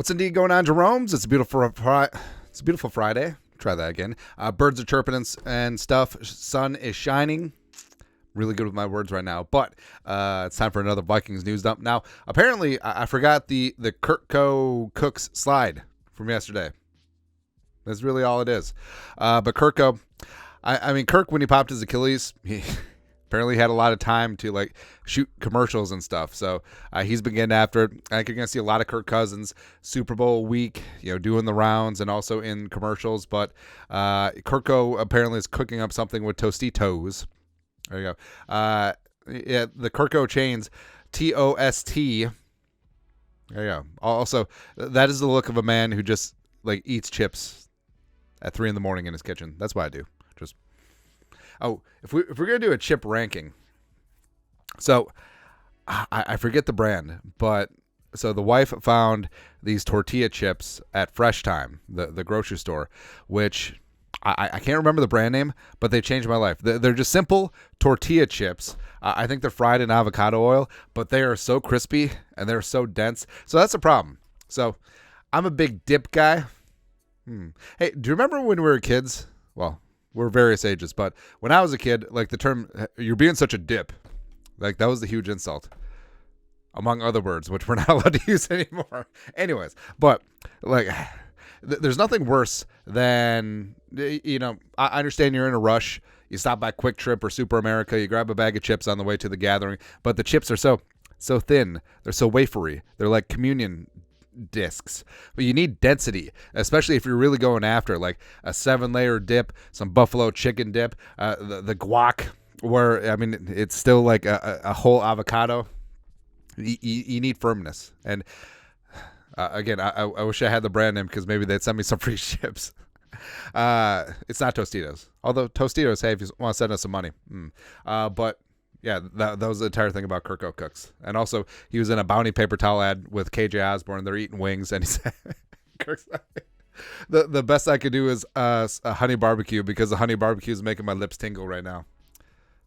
What's indeed going on, Jerome's? It's a beautiful Friday. Try that again. Birds are chirping and stuff. Sun is shining. Really good with my words right now. But it's time for another Vikings news dump. Now, apparently, I forgot the Kirk Cooks slide from yesterday. That's really all it is. But Kirko, I mean, Kirk, when he popped his Achilles, he apparently had a lot of time to shoot commercials and stuff. So he's been getting after it. I think you're going to see a lot of Kirk Cousins Super Bowl week, doing the rounds and also in commercials. But Kirko apparently is cooking up something with Tostitos. There you go. Yeah, the Kirko chains, TOST. There you go. Also, that is the look of a man who just eats chips at 3 a.m. in his kitchen. That's what I do. If we're gonna do a chip ranking, so I forget the brand, but so the wife found these tortilla chips at Fresh Time, the grocery store, which I can't remember the brand name, but they changed my life. They're just simple tortilla chips. I think they're fried in avocado oil, but they are so crispy and they're so dense. So that's a problem. So I'm a big dip guy. Hey, do you remember when we were kids? Well, we're various ages, but when I was a kid, the term "you're being such a dip," that was the huge insult, among other words, which we're not allowed to use anymore. Anyways, but there's nothing worse than, I understand you're in a rush. You stop by Quick Trip or Super America, you grab a bag of chips on the way to the gathering, but the chips are so thin, they're so wafery, they're like communion discs. But you need density, especially if you're really going after a 7-layer dip, some buffalo chicken dip, the guac, where it's still a whole avocado. You need firmness. And again, I wish I had the brand name because maybe they'd send me some free chips. It's not Tostitos, although Tostitos, hey, if you want to send us some money. But yeah, that was the entire thing about Kirk Cooks. And also, he was in a Bounty paper towel ad with KJ Osborne. They're eating wings, and he said, the best I could do is a honey barbecue, because the honey barbecue is making my lips tingle right now.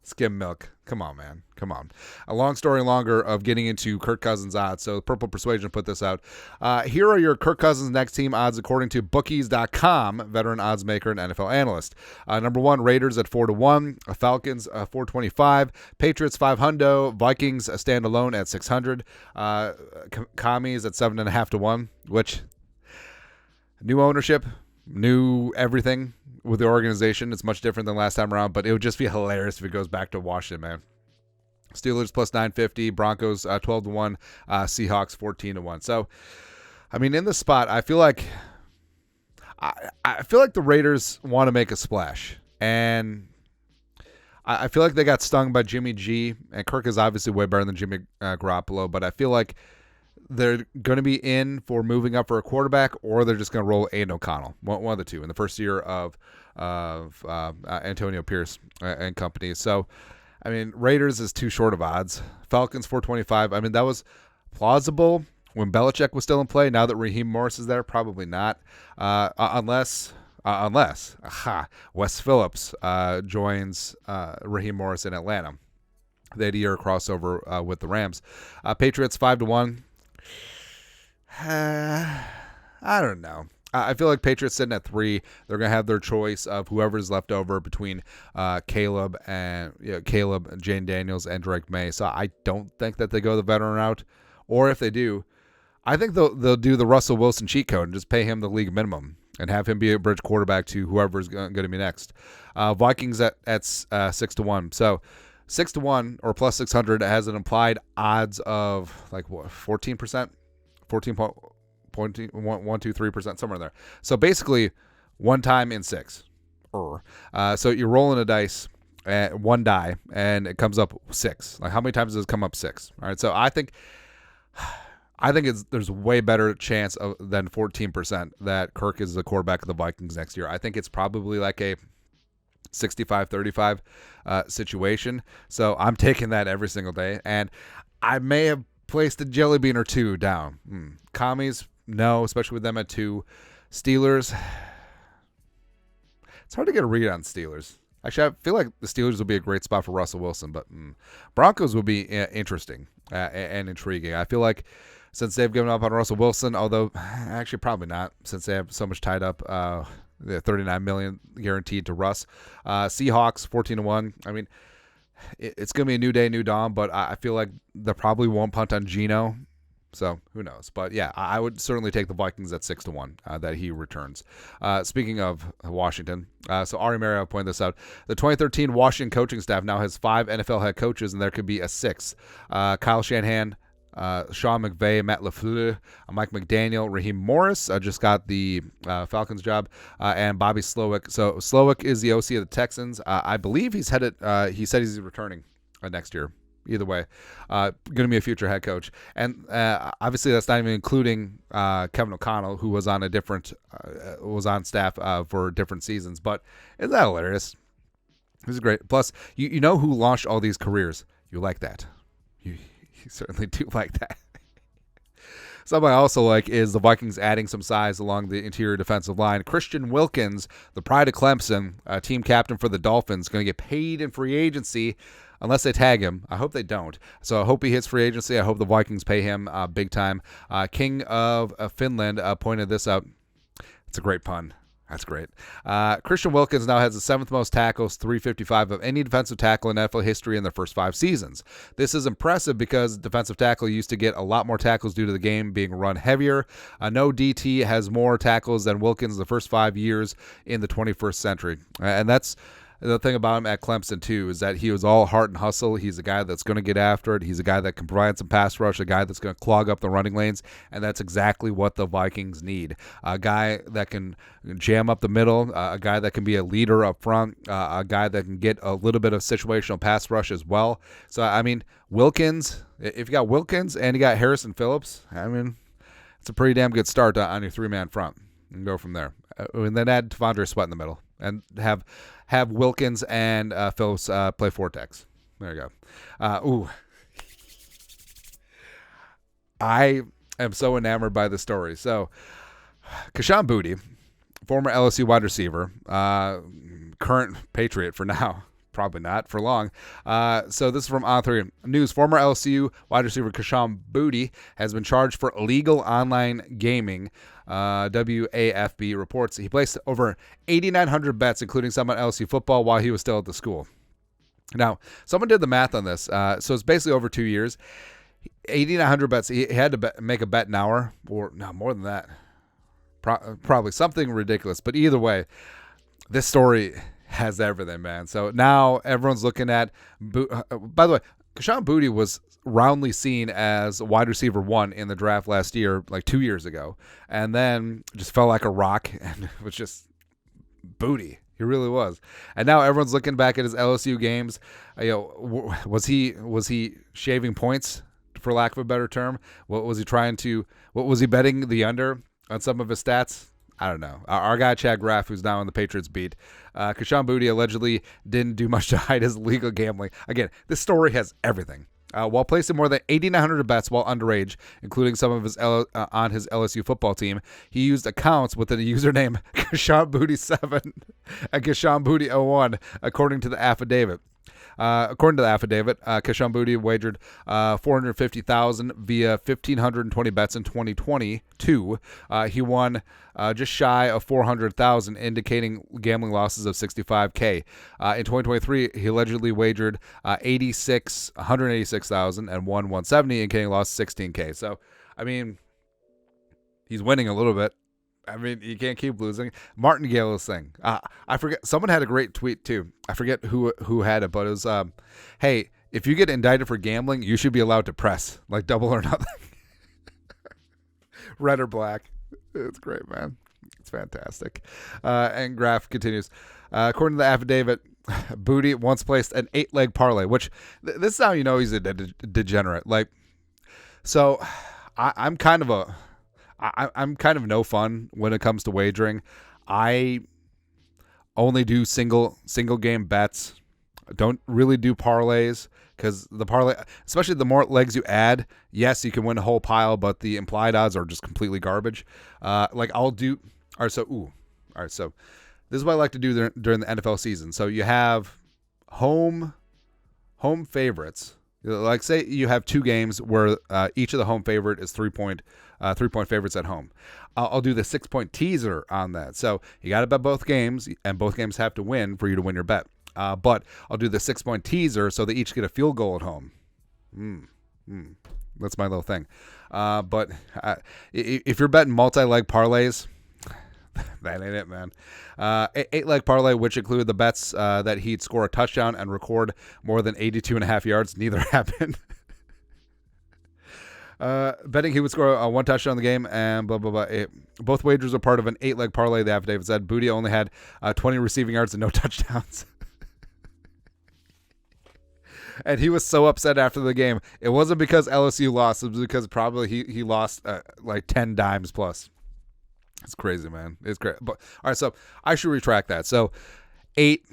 Skim milk. Come on, man. Come on. A long story longer of getting into Kirk Cousins odds. So Purple Persuasion put this out. Here are your Kirk Cousins next team odds according to bookies.com, veteran odds maker and NFL analyst. Number 1, Raiders at 4-1, Falcons 425, Patriots 500, Vikings standalone at 600, Commies at 7.5 to 1, which new ownership, new everything with the organization. It's much different than last time around, but it would just be hilarious if it goes back to Washington, man. Steelers plus 950, Broncos 12 to 1, Seahawks 14 to 1. So, in this spot, I feel like the Raiders want to make a splash, and I feel like they got stung by Jimmy G, and Kirk is obviously way better than Jimmy Garoppolo, but I feel like they're going to be in for moving up for a quarterback, or they're just going to roll Aiden O'Connell, one of the two, in the first year of Antonio Pierce and company. So, Raiders is too short of odds. Falcons 425. That was plausible when Belichick was still in play. Now that Raheem Morris is there, probably not. Unless Wes Phillips joins Raheem Morris in Atlanta. They had a year crossover with the Rams. Patriots 5 to 1. I don't know. I feel like Patriots sitting at 3. They're gonna have their choice of whoever's left over between Caleb, Jane Daniels, and Drake May. So I don't think that they go the veteran route, or if they do, I think they'll do the Russell Wilson cheat code and just pay him the league minimum and have him be a bridge quarterback to whoever's going to be next. Vikings at 6 to 1. So 6 to 1 or plus 600 has an implied odds of 14%, 14.123%, somewhere in there. So basically, one time in 6. So you're rolling a dice, one die, and it comes up 6. How many times does it come up 6? All right. So I think there's way better chance than 14% that Kirk is the quarterback of the Vikings next year. I think it's probably a 65-35 situation. So I'm taking that every single day, and I may have placed a jelly bean or two down. Commies, no, especially with them at 2. Steelers, it's hard to get a read on Steelers. Actually, I feel like the Steelers would be a great spot for Russell Wilson, but Broncos would be interesting and intriguing. I feel like since they've given up on Russell Wilson, although actually probably not, since they have so much tied up, the $39 million guaranteed to Russ. Seahawks 14-1. I mean, it's going to be a new day, new dawn, but I feel like they probably won't punt on Geno. So who knows? But yeah, I would certainly take the Vikings at 6-1 that he returns. Speaking of Washington, so Ari Mario pointed this out. The 2013 Washington coaching staff now has 5 NFL head coaches, and there could be a 6th. Kyle Shanahan, Sean McVay, Matt LaFleur, Mike McDaniel, Raheem Morris just got the Falcons job, and Bobby Slowick. So Slowick is the OC of the Texans. I believe he's headed. He said he's returning next year. Either way, going to be a future head coach, and obviously that's not even including Kevin O'Connell, who was on a different was on staff for different seasons. But isn't that hilarious? This is great. Plus, you know who launched all these careers. You like that. You certainly do like that. Something I also like is the Vikings adding some size along the interior defensive line. Christian Wilkins, the pride of Clemson, team captain for the Dolphins, going to get paid in free agency unless they tag him. I hope they don't. So I hope he hits free agency. I hope the Vikings pay him big time. King of Finland pointed this out. It's a great pun. That's great. Christian Wilkins now has the 7th most tackles, 355 of any defensive tackle in NFL history in their first 5 seasons. This is impressive because defensive tackle used to get a lot more tackles due to the game being run heavier. No DT has more tackles than Wilkins the first 5 years in the 21st century. And that's the thing about him at Clemson, too, is that he was all heart and hustle. He's a guy that's going to get after it. He's a guy that can provide some pass rush, a guy that's going to clog up the running lanes, and that's exactly what the Vikings need. A guy that can jam up the middle, a guy that can be a leader up front, a guy that can get a little bit of situational pass rush as well. So, I mean, Wilkins, if you got Wilkins and you got Harrison Phillips, I mean, it's a pretty damn good start on your 3-man front. And go from there. And then add Devondre Sweat in the middle and have Wilkins and Phillips play Vortex. There you go. I am so enamored by the story. So, Kayshon Boutte, former LSU wide receiver, current Patriot for now. Probably not for long. So this is from On3 News. Former LSU wide receiver Kayshon Boutte has been charged for illegal online gaming. WAFB reports he placed over 8,900 bets, including some on LSU football, while he was still at the school. Now, someone did the math on this. So it's basically over 2 years. 8,900 bets. He had to make a bet an hour, or no, more than that. Probably something ridiculous. But either way, this story has everything, man. So now everyone's looking at. By the way, Kayshon Boutte was roundly seen as wide receiver 1 in the draft last year, like 2 years ago, and then just fell like a rock, and it was just Boutte. He really was. And now everyone's looking back at his LSU games. Was he shaving points, for lack of a better term? What was he betting the under on some of his stats? I don't know. Our guy, Chad Graff, who's now on the Patriots beat, Kayshon Boutte allegedly didn't do much to hide his illegal gambling. Again, this story has everything. While placing more than 8,900 bets while underage, including some of his on his LSU football team, he used accounts with the username Kayshon Boutte 7 and Kayshon Boutte 01, according to the affidavit. Kayshon Boutte wagered $450,000 via 1,520 bets in 2022. He won just shy of $400,000, indicating gambling losses of $65K. In 2023, he allegedly wagered $186,000 and won $170,000, indicating loss of $16K. So, I mean, he's winning a little bit. I mean, you can't keep losing. Martingale's thing. I forget. Someone had a great tweet too. I forget who had it, but it was, hey, if you get indicted for gambling, you should be allowed to press, like Double or Nothing. Red or black. It's great, man. It's fantastic. And Graff continues. According to the affidavit, Boutte once placed an 8-leg parlay, which this is how you know he's a degenerate. Like, so I'm kind of no fun when it comes to wagering. I only do single game bets. Don't really do parlays because the parlay, especially the more legs you add, yes, you can win a whole pile, but the implied odds are just completely garbage. So This is what I like to do during the NFL season. So you have home favorites. Like say you have two games where each of the home favorite is 3-point favorites at home. I'll do the 6-point teaser on that. So you got to bet both games, and both games have to win for you to win your bet. But I'll do the 6-point teaser so they each get a field goal at home. That's my little thing. But if you're betting multi-leg parlays, that ain't it, man. 8-leg parlay, which included the bets that he'd score a touchdown and record more than 82.5 yards. Neither happened. Betting he would score one touchdown in the game and blah, blah, blah. Both wagers are part of an 8-leg parlay. The affidavit said Boutte only had 20 receiving yards and no touchdowns. And he was so upset after the game. It wasn't because LSU lost. It was because probably he lost like 10 dimes plus. It's crazy, man. It's great. But all right, so I should retract that. So 8,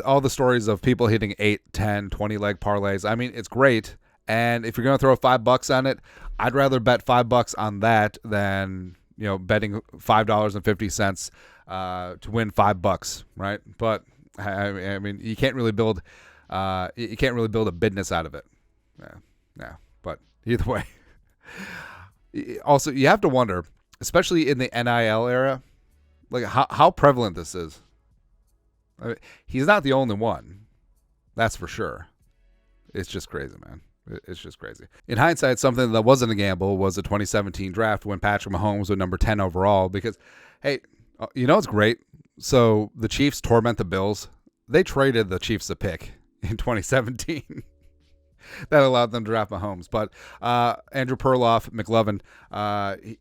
all the stories of people hitting 8, 10, 20 leg parlays. I mean, it's great. And if you're going to throw $5 on it, I'd rather bet $5 on that than, betting $5.50 to win $5, right? But I mean, you can't really build a business out of it. Yeah. But either way. Also, you have to wonder, especially in the NIL era, like how prevalent this is. I mean, he's not the only one. That's for sure. It's just crazy, man. It's just crazy. In hindsight, something that wasn't a gamble was the 2017 draft when Patrick Mahomes was number 10 overall because, hey, it's great? So the Chiefs torment the Bills. They traded the Chiefs a pick in 2017. That allowed them to draft Mahomes. But Andrew Perloff, McLovin,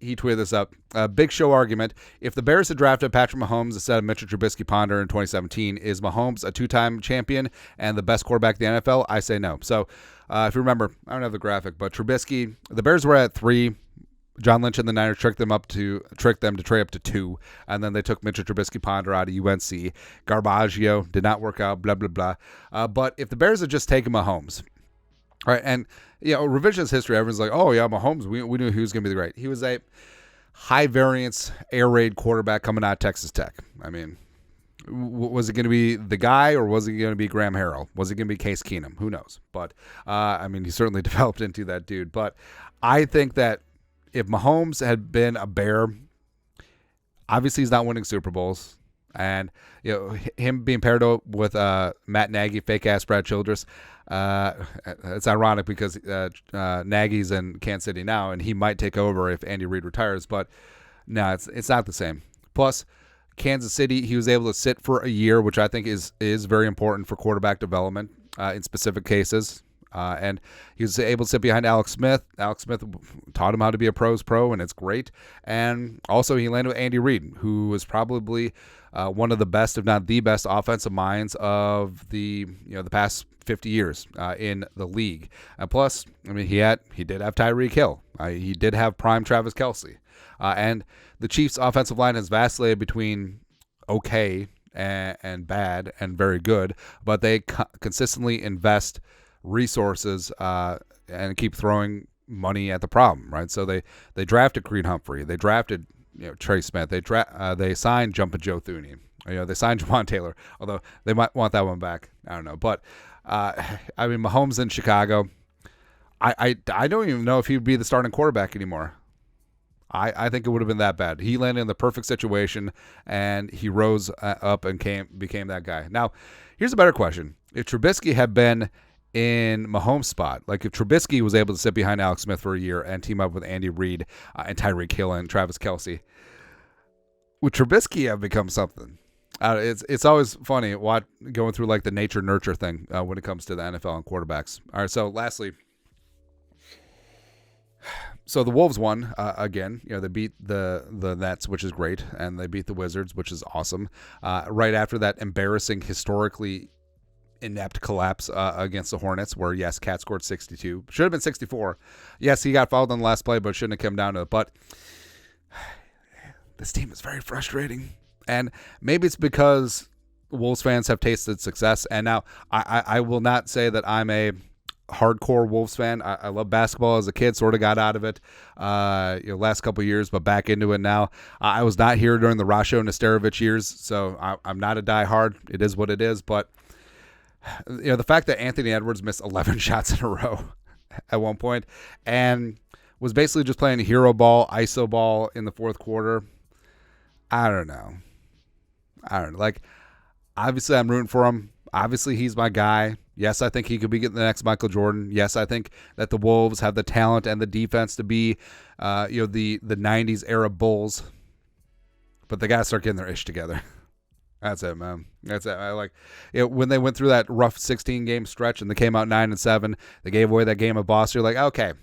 he tweeted this up. Big show argument. If the Bears had drafted Patrick Mahomes instead of Mitchell Trubisky Ponder in 2017, is Mahomes a 2-time champion and the best quarterback in the NFL? I say no. So if you remember, I don't have the graphic, but Trubisky, the Bears were at 3. John Lynch and the Niners tricked them to trade up to 2, and then they took Mitchell Trubisky Ponder out of UNC. Garbaggio did not work out, blah, blah, blah. But if the Bears had just taken Mahomes, all right, and revisionist history, everyone's like, oh yeah, Mahomes, we knew he was going to be great. He was a high variance air raid quarterback coming out of Texas Tech. I mean, was it going to be the guy or was it going to be Graham Harrell? Was it going to be Case Keenum? Who knows? But I mean, he certainly developed into that dude. But I think that if Mahomes had been a Bear, obviously he's not winning Super Bowls. And him being paired up with Matt Nagy, fake ass Brad Childress, it's ironic because Nagy's in Kansas City now, and he might take over if Andy Reid retires. But no, it's not the same. Plus, Kansas City, he was able to sit for a year, which I think is very important for quarterback development in specific cases. And he was able to sit behind Alex Smith. Alex Smith taught him how to be a pro's pro, and it's great. And also he landed with Andy Reid, who was probably one of the best, if not the best, offensive minds of the past 50 years in the league. And plus, I mean, he did have Tyreek Hill. He did have prime Travis Kelce. And the Chiefs' offensive line has vacillated between okay and bad and very good, but they consistently invest resources and keep throwing money at the problem, right? So they drafted Creed Humphrey, they drafted Trey Smith, they signed Jumpin' Joe Thuney, they signed Jawan Taylor, although they might want that one back. I don't know, but I mean, Mahomes in Chicago, I don't even know if he'd be the starting quarterback anymore. I think it would have been that bad. He landed in the perfect situation, and he rose up and became that guy. Now, here's a better question: if Trubisky had been in Mahomes' spot, like if Trubisky was able to sit behind Alex Smith for a year and team up with Andy Reid and Tyreek Hill and Travis Kelce, would Trubisky have become something? It's always funny going through like the nature nurture thing when it comes to the NFL and quarterbacks. All right, so lastly. So the Wolves won again. They beat the Nets, which is great, and they beat the Wizards, which is awesome. Right after that embarrassing, historically inept collapse against the Hornets, where yes, Cat scored 62, should have been 64. Yes, he got fouled on the last play, but shouldn't have come down to it. But this team is very frustrating, and maybe it's because Wolves fans have tasted success, and now I will not say that I'm a hardcore Wolves fan. I love basketball as a kid, sort of got out of it last couple of years, but back into it now. I was not here during the Rasho Nesterovic years, so I'm not a diehard. It is what it is, but the fact that Anthony Edwards missed 11 shots in a row at one point and was basically just playing hero ball, ISO ball in the fourth quarter, I don't know. Like, obviously, I'm rooting for him. Obviously, he's my guy. Yes, I think he could be getting the next Michael Jordan. Yes, I think that the Wolves have the talent and the defense to be, the 90s era Bulls. But they got to start getting their ish together. That's it, man. That's it. I like it when they went through that rough 16-game stretch and they came out 9-7. They gave away that game at Boston. You're like, okay,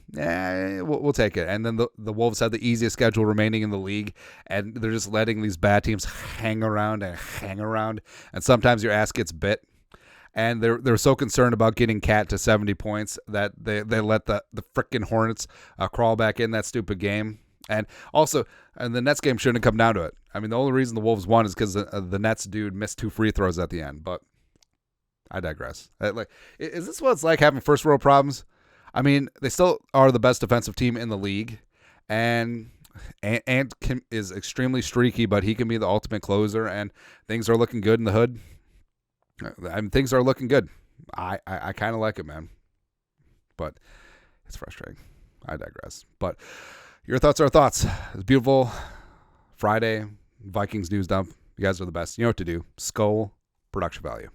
we'll take it. And then the Wolves had the easiest schedule remaining in the league, and they're just letting these bad teams hang around. And sometimes your ass gets bit. And they're so concerned about getting Cat to 70 points that they let the frickin' Hornets crawl back in that stupid game. And also, the Nets game shouldn't have come down to it. I mean, the only reason the Wolves won is because the Nets dude missed 2 free throws at the end. But I digress. Is this what it's like having first world problems? I mean, they still are the best defensive team in the league, and Ant is extremely streaky, but he can be the ultimate closer, and things are looking good in the hood. I mean, things are looking good. I kind of like it, man. But it's frustrating. I digress. But your thoughts are thoughts. It's beautiful Friday Vikings news dump. You guys are the best. You know what to do. Skull production value.